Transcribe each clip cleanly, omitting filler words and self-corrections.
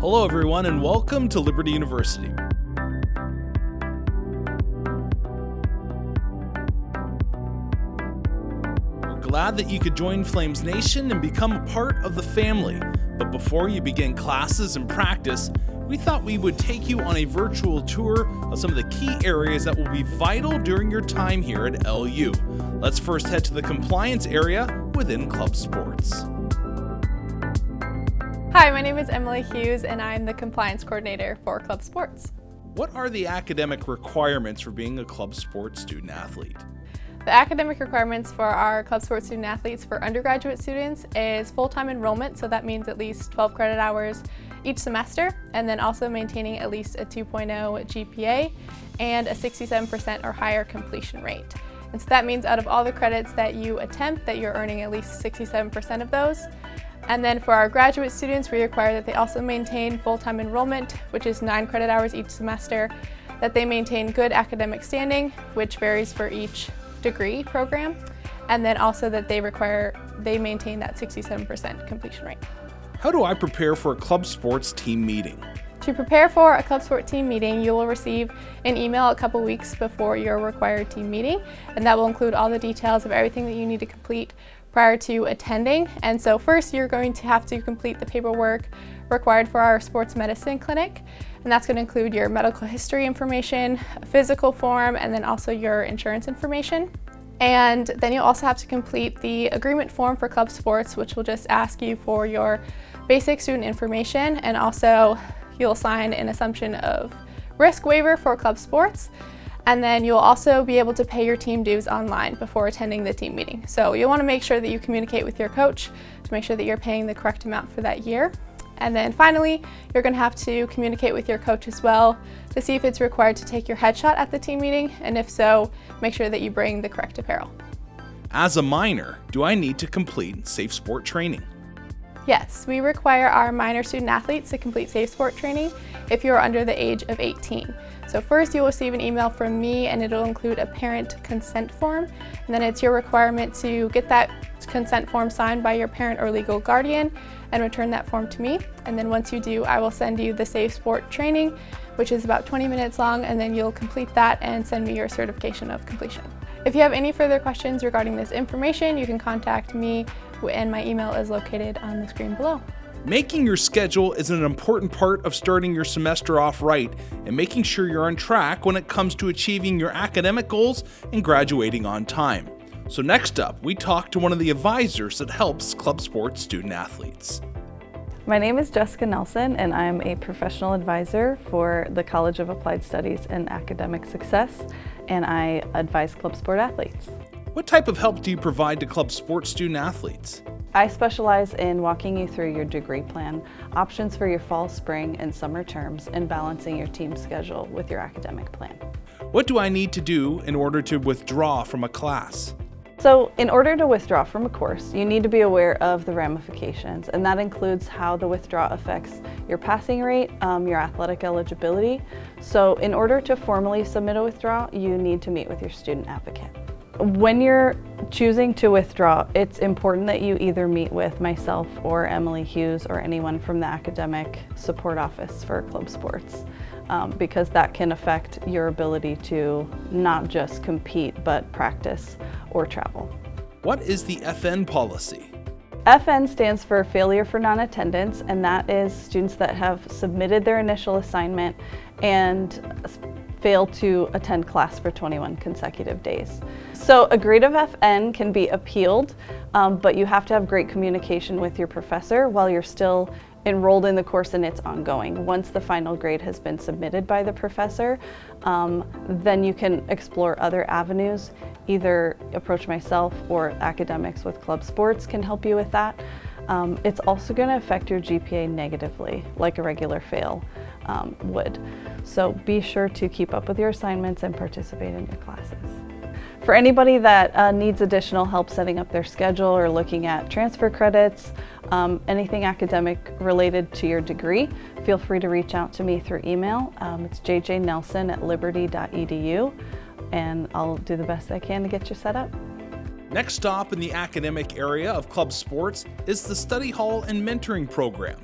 Hello, everyone, and welcome to Liberty University. We're glad that you could join Flames Nation and become a part of the family. But before you begin classes and practice, we thought we would take you on a virtual tour of some of the key areas that will be vital during your time here at LU. Let's first head to the compliance area within club sports. Hi, my name is Emily Hughes, and I'm the compliance coordinator for club sports. What are the academic requirements for being a club sports student athlete? The academic requirements for our club sports student athletes for undergraduate students is full-time enrollment, so that means at least 12 credit hours each semester, and then also maintaining at least a 2.0 GPA and a 67% or higher completion rate. And so that means out of all the credits that you attempt, that you're earning at least 67% of those. And then for our graduate students, we require that they also maintain full-time enrollment, which is 9 credit hours each semester, that they maintain good academic standing, which varies for each degree program, and then also that they maintain that 67% completion rate. How do I prepare for a club sports team meeting? To prepare for a club sport team meeting, you will receive an email a couple weeks before your required team meeting, and that will include all the details of everything that you need to complete prior to attending. And so first, you're going to have to complete the paperwork required for our sports medicine clinic, and that's going to include your medical history information, a physical form, and then also your insurance information. And then you'll also have to complete the agreement form for club sports, which will just ask you for your basic student information, and also you'll sign an assumption of risk waiver for club sports. And then you'll also be able to pay your team dues online before attending the team meeting. So you'll want to make sure that you communicate with your coach to make sure that you're paying the correct amount for that year. And then finally, you're going to have to communicate with your coach as well to see if it's required to take your headshot at the team meeting, and if so, make sure that you bring the correct apparel. As a minor, do I need to complete safe sport training? Yes, we require our minor student athletes to complete safe sport training if you're under the age of 18. So first you'll receive an email from me, and it'll include a parent consent form, and then it's your requirement to get that consent form signed by your parent or legal guardian and return that form to me. And then once you do, I will send you the safe sport training, which is about 20 minutes long, and then you'll complete that and send me your certification of completion. If you have any further questions regarding this information, you can contact me, and my email is located on the screen below. Making your schedule is an important part of starting your semester off right and making sure you're on track when it comes to achieving your academic goals and graduating on time. So next up, we talk to one of the advisors that helps club sports student athletes. My name is Jessica Nelson, and I'm a professional advisor for the College of Applied Studies and Academic Success, and I advise club sport athletes. What type of help do you provide to club sports student athletes? I specialize in walking you through your degree plan, options for your fall, spring, and summer terms, and balancing your team schedule with your academic plan. What do I need to do in order to withdraw from a class? So in order to withdraw from a course, you need to be aware of the ramifications, and that includes how the withdrawal affects your passing rate, your athletic eligibility. So in order to formally submit a withdrawal, you need to meet with your student advocate. When you're choosing to withdraw, it's important that you either meet with myself or Emily Hughes or anyone from the academic support office for club sports, because that can affect your ability to not just compete but practice or travel. What is the FN policy? FN stands for failure for non-attendance, and that is students that have submitted their initial assignment and fail to attend class for 21 consecutive days. So a grade of FN can be appealed, but you have to have great communication with your professor while you're still enrolled in the course and it's ongoing. Once the final grade has been submitted by the professor, then you can explore other avenues. Either approach myself or academics with club sports can help you with that. It's also going to affect your GPA negatively, like a regular fail would. So be sure to keep up with your assignments and participate in your classes. For anybody that needs additional help setting up their schedule or looking at transfer credits, anything academic related to your degree, feel free to reach out to me through email. It's jjnelson@liberty.edu, and I'll do the best I can to get you set up. Next stop in the academic area of club sports is the study hall and mentoring program.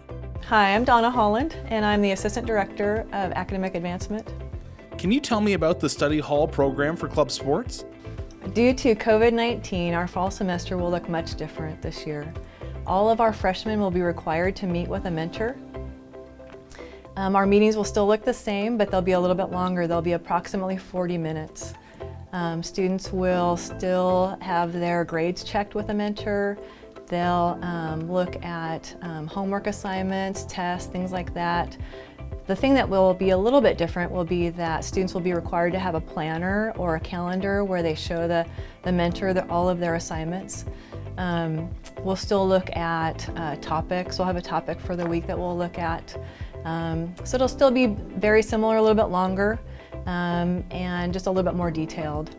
Hi, I'm Donna Holland, and I'm the Assistant Director of Academic Advancement. Can you tell me about the study hall program for club sports? Due to COVID-19, our fall semester will look much different this year. All of our freshmen will be required to meet with a mentor. Our meetings will still look the same, but they'll be a little bit longer. They'll be approximately 40 minutes. Students will still have their grades checked with a mentor. They'll look at homework assignments, tests, things like that. The thing that will be a little bit different will be that students will be required to have a planner or a calendar where they show the mentor all of their assignments. We'll still look at topics. We'll have a topic for the week that we'll look at. So it'll still be very similar, a little bit longer, and just a little bit more detailed.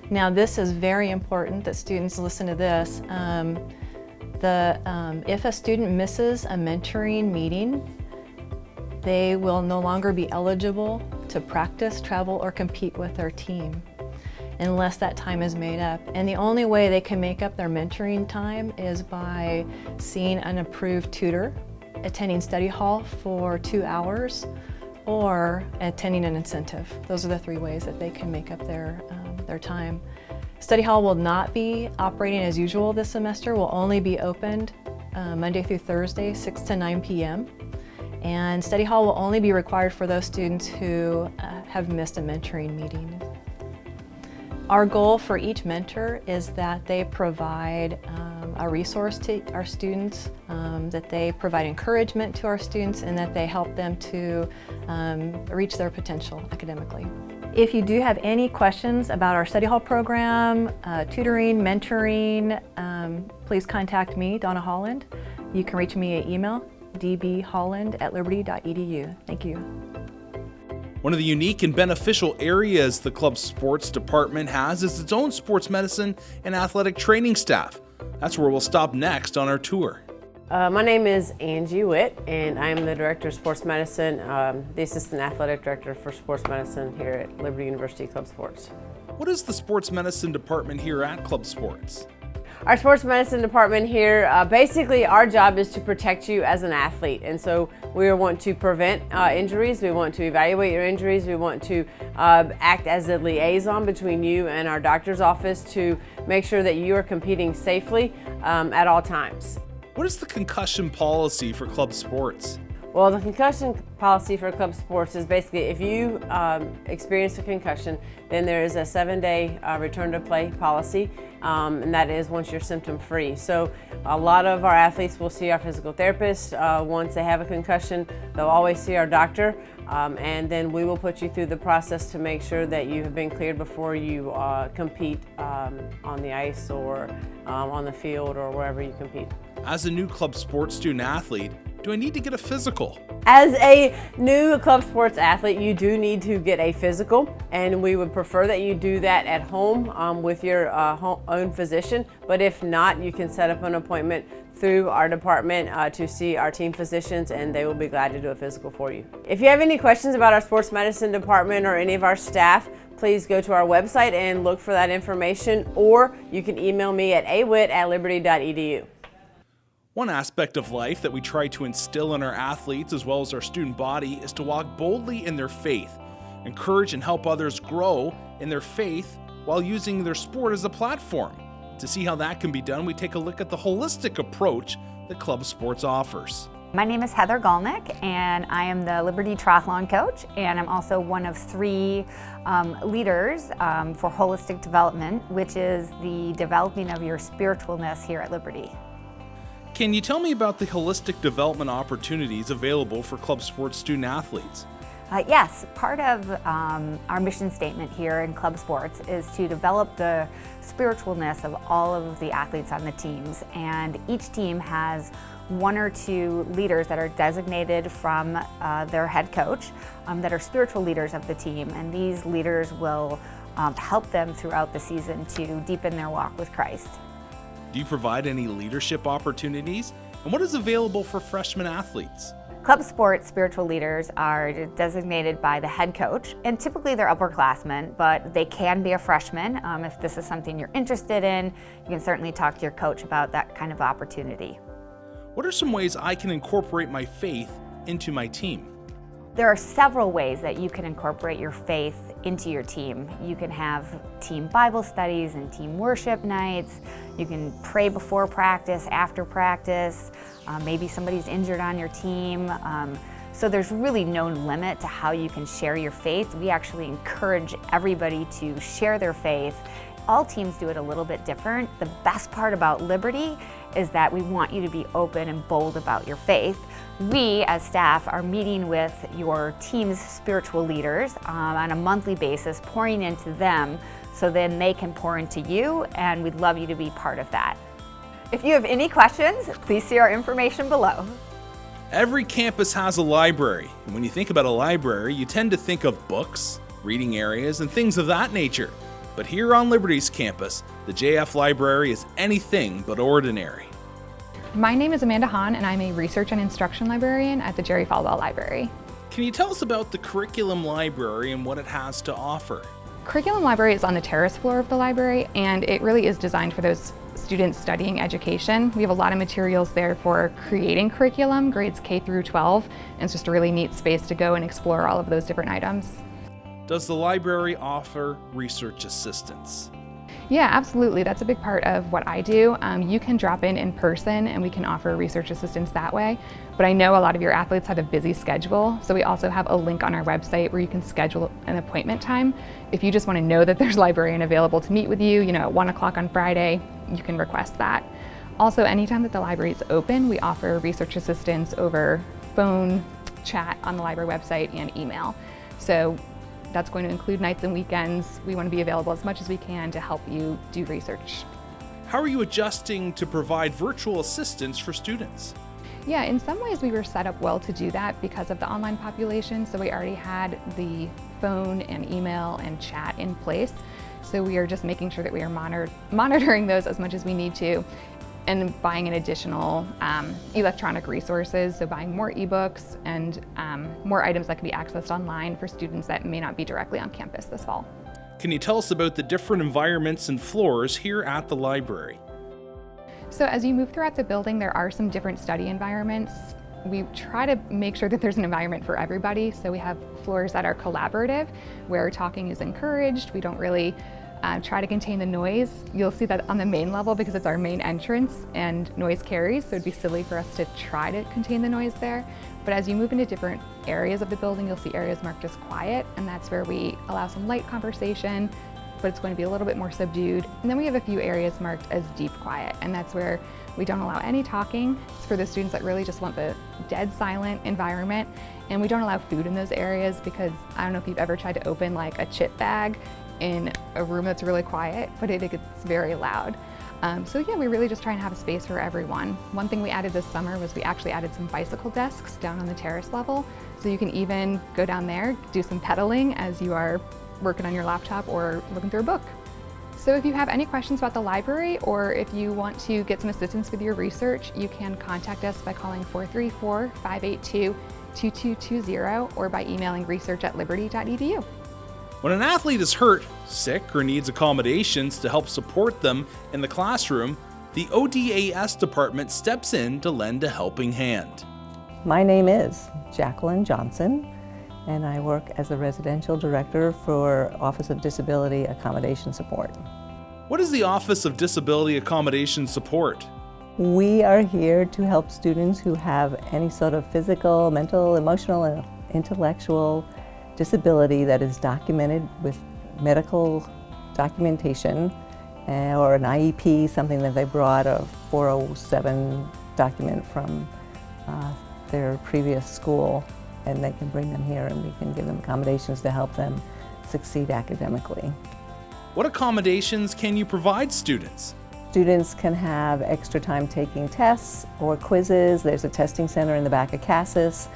Now this is very important that students listen to this. If a student misses a mentoring meeting, they will no longer be eligible to practice, travel, or compete with their team unless that time is made up. And the only way they can make up their mentoring time is by seeing an approved tutor, attending study hall for 2 hours, or attending an incentive. Those are the 3 ways that they can make up their time. Study hall will not be operating as usual this semester. Will only be opened Monday through Thursday, 6 to 9 p.m. And study hall will only be required for those students who have missed a mentoring meeting. Our goal for each mentor is that they provide a resource to our students, that they provide encouragement to our students, and that they help them to reach their potential academically. If you do have any questions about our study hall program, tutoring, mentoring, please contact me, Donna Holland. You can reach me at email, dbholland@liberty.edu. Thank you. One of the unique and beneficial areas the club sports department has is its own sports medicine and athletic training staff. That's where we'll stop next on our tour. My name is Angie Witt, and I am the Director of Sports Medicine, the Assistant Athletic Director for Sports Medicine here at Liberty University Club Sports. What is the sports medicine department here at Club Sports? Our sports medicine department here, basically our job is to protect you as an athlete, and so we want to prevent injuries, we want to evaluate your injuries, we want to act as a liaison between you and our doctor's office to make sure that you are competing safely at all times. What is the concussion policy for club sports? Well, the concussion policy for club sports is basically if you experience a concussion, then there is a 7-day return to play policy, and that is once you're symptom free. So a lot of our athletes will see our physical therapist once they have a concussion. They'll always see our doctor, and then we will put you through the process to make sure that you have been cleared before you compete on the ice or on the field or wherever you compete. As a new club sports student athlete, do I need to get a physical? As a new club sports athlete, you do need to get a physical, and we would prefer that you do that at home with your own physician. But if not, you can set up an appointment through our department to see our team physicians, and they will be glad to do a physical for you. If you have any questions about our sports medicine department or any of our staff, please go to our website and look for that information, or you can email me at awitt@liberty.edu. One aspect of life that we try to instill in our athletes as well as our student body is to walk boldly in their faith, encourage and help others grow in their faith while using their sport as a platform. To see how that can be done, we take a look at the holistic approach that club sports offers. My name is Heather Galnick, and I am the Liberty Triathlon coach, and I'm also one of 3 leaders for holistic development, which is the developing of your spiritualness here at Liberty. Can you tell me about the holistic development opportunities available for club sports student athletes? Yes, part of our mission statement here in club sports is to develop the spiritualness of all of the athletes on the teams, and each team has 1 or 2 leaders that are designated from their head coach that are spiritual leaders of the team, and these leaders will help them throughout the season to deepen their walk with Christ. Do you provide any leadership opportunities? And what is available for freshman athletes? Club sports spiritual leaders are designated by the head coach, and typically they're upperclassmen, but they can be a freshman. If this is something you're interested in, you can certainly talk to your coach about that kind of opportunity. What are some ways I can incorporate my faith into my team? There are several ways that you can incorporate your faith into your team. You can have team Bible studies and team worship nights. You can pray before practice, after practice. Maybe somebody's injured on your team. So there's really no limit to how you can share your faith. We actually encourage everybody to share their faith. All teams do it a little bit different. The best part about Liberty is that we want you to be open and bold about your faith. We, as staff, are meeting with your team's spiritual leaders on a monthly basis, pouring into them so then they can pour into you, and we'd love you to be part of that. If you have any questions, please see our information below. Every campus has a library, and when you think about a library, you tend to think of books, reading areas, and things of that nature. But here on Liberty's campus, the JF Library is anything but ordinary. My name is Amanda Hahn, and I'm a research and instruction librarian at the Jerry Falwell Library. Can you tell us about the curriculum library and what it has to offer? Curriculum library is on the terrace floor of the library, and it really is designed for those students studying education. We have a lot of materials there for creating curriculum, grades K through 12, and it's just a really neat space to go and explore all of those different items. Does the library offer research assistance? Yeah, absolutely. That's a big part of what I do. You can drop in person, and we can offer research assistance that way. But I know a lot of your athletes have a busy schedule, so we also have a link on our website where you can schedule an appointment time. If you just want to know that there's a librarian available to meet with you, at 1 o'clock on Friday, you can request that. Also, anytime that the library is open, we offer research assistance over phone, chat on the library website, and email. So that's going to include nights and weekends. We want to be available as much as we can to help you do research. How are you adjusting to provide virtual assistance for students? Yeah, in some ways we were set up well to do that because of the online population. So we already had the phone and email and chat in place. So we are just making sure that we are monitoring those as much as we need to, and buying in additional electronic resources, so buying more ebooks and more items that can be accessed online for students that may not be directly on campus this fall. Can you tell us about the different environments and floors here at the library? So as you move throughout the building, there are some different study environments. We try to make sure that there's an environment for everybody. So we have floors that are collaborative, where talking is encouraged. We don't really try to contain the noise. You'll see that on the main level because it's our main entrance and noise carries, so it'd be silly for us to try to contain the noise there. But as you move into different areas of the building, you'll see areas marked as quiet, and that's where we allow some light conversation, but it's going to be a little bit more subdued. And then we have a few areas marked as deep quiet, and that's where we don't allow any talking. It's for the students that really just want the dead silent environment. And we don't allow food in those areas because I don't know if you've ever tried to open like a chip bag in a room that's really quiet, but it gets very loud. So yeah, we really just try and have a space for everyone. One thing we added this summer was we actually added some bicycle desks down on the terrace level. So you can even go down there, do some pedaling as you are working on your laptop or looking through a book. So if you have any questions about the library, or if you want to get some assistance with your research, you can contact us by calling 434-582-2220 or by emailing research@liberty.edu. When an athlete is hurt, sick, or needs accommodations to help support them in the classroom, the ODAS department steps in to lend a helping hand. My name is Jacqueline Johnson, and I work as a residential director for Office of Disability Accommodation Support. What is the Office of Disability Accommodation Support? We are here to help students who have any sort of physical, mental, emotional, and intellectual disability that is documented with medical documentation or an IEP, something that they brought, a 407 document from their previous school, and they can bring them here and we can give them accommodations to help them succeed academically. What accommodations can you provide students? Students can have extra time taking tests or quizzes. There's a testing center in the back of CASAS.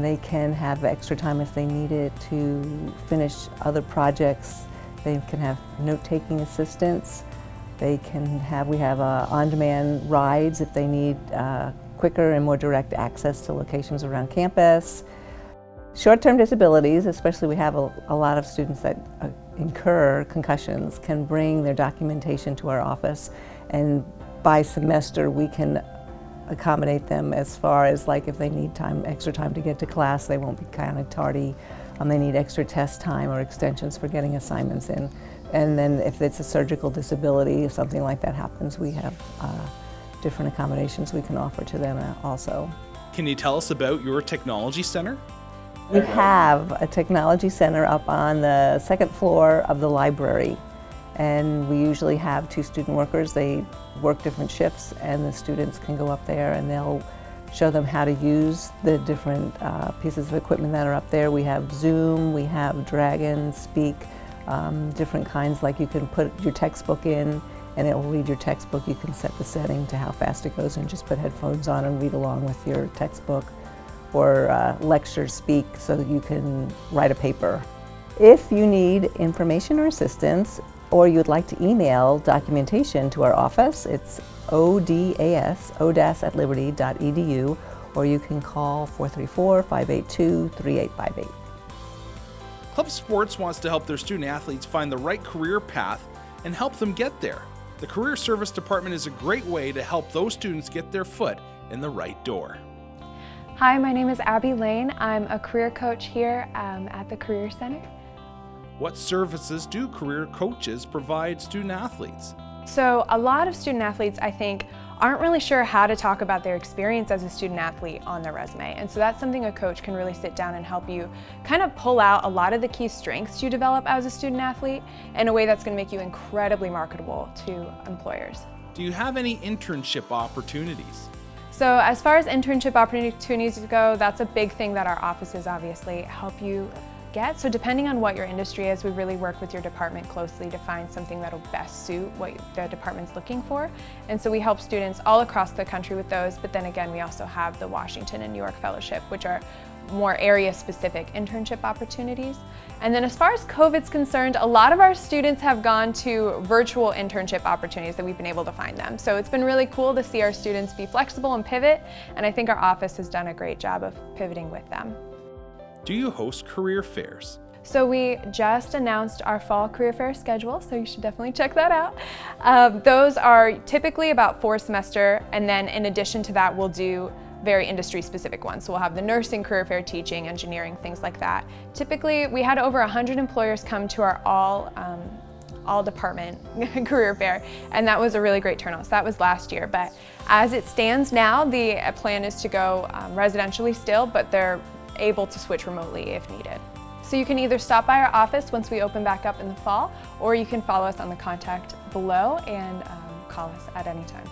They can have extra time if they need it to finish other projects. They can have note-taking assistance. We have on-demand rides if they need quicker and more direct access to locations around campus. Short-term disabilities, especially we have a lot of students that incur concussions, can bring their documentation to our office, and by semester we can accommodate them as far as like if they need extra time to get to class, they won't be kind of tardy. They need extra test time or extensions for getting assignments in. And then if it's a surgical disability, if something like that happens, we have different accommodations we can offer to them also. Can you tell us about your technology center? We have a technology center up on the second floor of the library, and we usually have 2 student workers. They work different shifts, and the students can go up there and they'll show them how to use the different pieces of equipment that are up there. We have Zoom, we have Dragon, Speak, different kinds, like you can put your textbook in and it will read your textbook. You can set the setting to how fast it goes and just put headphones on and read along with your textbook. Or lecture Speak so that you can write a paper. If you need information or assistance, or you'd like to email documentation to our office, it's ODAS@liberty.edu, or you can call 434-582-3858. Club Sports wants to help their student athletes find the right career path and help them get there. The Career Service Department is a great way to help those students get their foot in the right door. Hi, my name is Abby Lane. I'm a career coach here at the Career Center. What services do career coaches provide student athletes? So a lot of student athletes, I think, aren't really sure how to talk about their experience as a student athlete on their resume. And so that's something a coach can really sit down and help you kind of pull out a lot of the key strengths you develop as a student athlete in a way that's going to make you incredibly marketable to employers. Do you have any internship opportunities? So as far as internship opportunities go, that's a big thing that our offices obviously help you get. So depending on what your industry is, we really work with your department closely to find something that'll best suit what the department's looking for. And so we help students all across the country with those, but then again, we also have the Washington and New York Fellowship, which are more area-specific internship opportunities. And then as far as COVID's concerned, a lot of our students have gone to virtual internship opportunities that we've been able to find them. So it's been really cool to see our students be flexible and pivot, and I think our office has done a great job of pivoting with them. Do you host career fairs? So we just announced our fall career fair schedule, so you should definitely check that out. Those are typically about 4 semester, and then in addition to that, we'll do very industry specific ones. So we'll have the nursing career fair, teaching, engineering, things like that. Typically, we had over 100 employers come to our all department career fair, and that was a really great turnout. So that was last year, but as it stands now, the plan is to go residentially still, but they're able to switch remotely if needed. So you can either stop by our office once we open back up in the fall, or you can follow us on the contact below and call us at any time.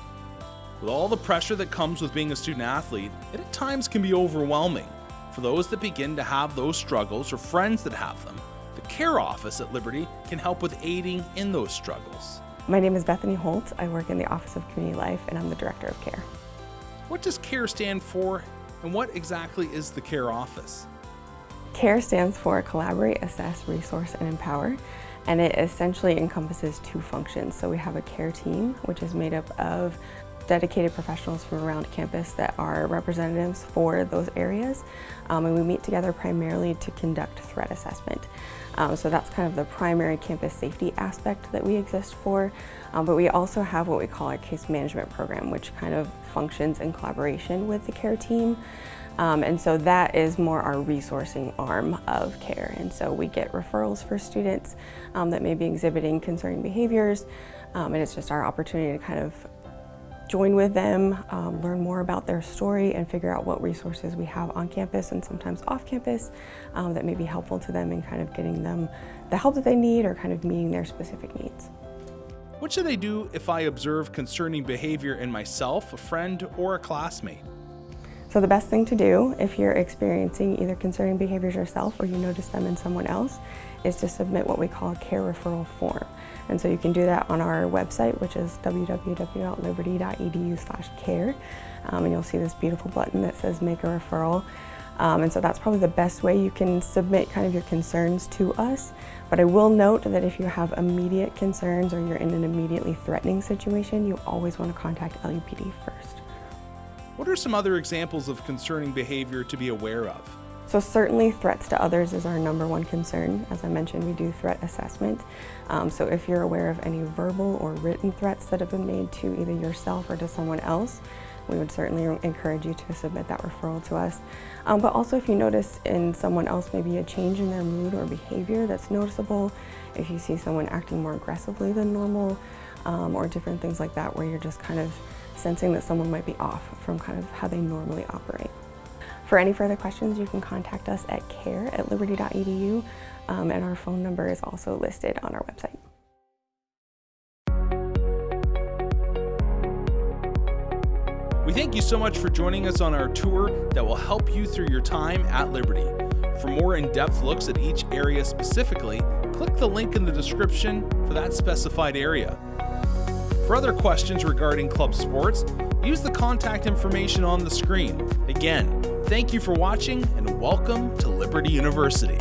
With all the pressure that comes with being a student athlete, it at times can be overwhelming. For those that begin to have those struggles or friends that have them, the Care Office at Liberty can help with aiding in those struggles. My name is Bethany Holt. I work in the Office of Community Life, and I'm the Director of Care. What does CARE stand for, and what exactly is the Care Office? CARE stands for Collaborate, Assess, Resource, and Empower, and it essentially encompasses 2 functions. So we have a care team, which is made up of dedicated professionals from around campus that are representatives for those areas, and we meet together primarily to conduct threat assessment. So that's kind of the primary campus safety aspect that we exist for, but we also have what we call our case management program, which kind of functions in collaboration with the care team. And so that is more our resourcing arm of CARE. And so we get referrals for students that may be exhibiting concerning behaviors, and it's just our opportunity to kind of join with them, learn more about their story, and figure out what resources we have on campus and sometimes off campus that may be helpful to them in kind of getting them the help that they need or kind of meeting their specific needs. What should I do if I observe concerning behavior in myself, a friend, or a classmate? So the best thing to do if you're experiencing either concerning behaviors yourself or you notice them in someone else is to submit what we call a care referral form. And so you can do that on our website, which is www.liberty.edu/care. And you'll see this beautiful button that says make a referral. And so that's probably the best way you can submit kind of your concerns to us. But I will note that if you have immediate concerns or you're in an immediately threatening situation, you always want to contact LUPD first. What are some other examples of concerning behavior to be aware of? So certainly threats to others is our #1 concern. As I mentioned, we do threat assessment. So if you're aware of any verbal or written threats that have been made to either yourself or to someone else, we would certainly encourage you to submit that referral to us. But also if you notice in someone else maybe a change in their mood or behavior that's noticeable, if you see someone acting more aggressively than normal, or different things like that where you're just kind of sensing that someone might be off from kind of how they normally operate. For any further questions, you can contact us at care@liberty.edu, and our phone number is also listed on our website. We thank you so much for joining us on our tour that will help you through your time at Liberty. For more in-depth looks at each area specifically, click the link in the description for that specified area. For other questions regarding club sports, use the contact information on the screen. Again, thank you for watching and welcome to Liberty University.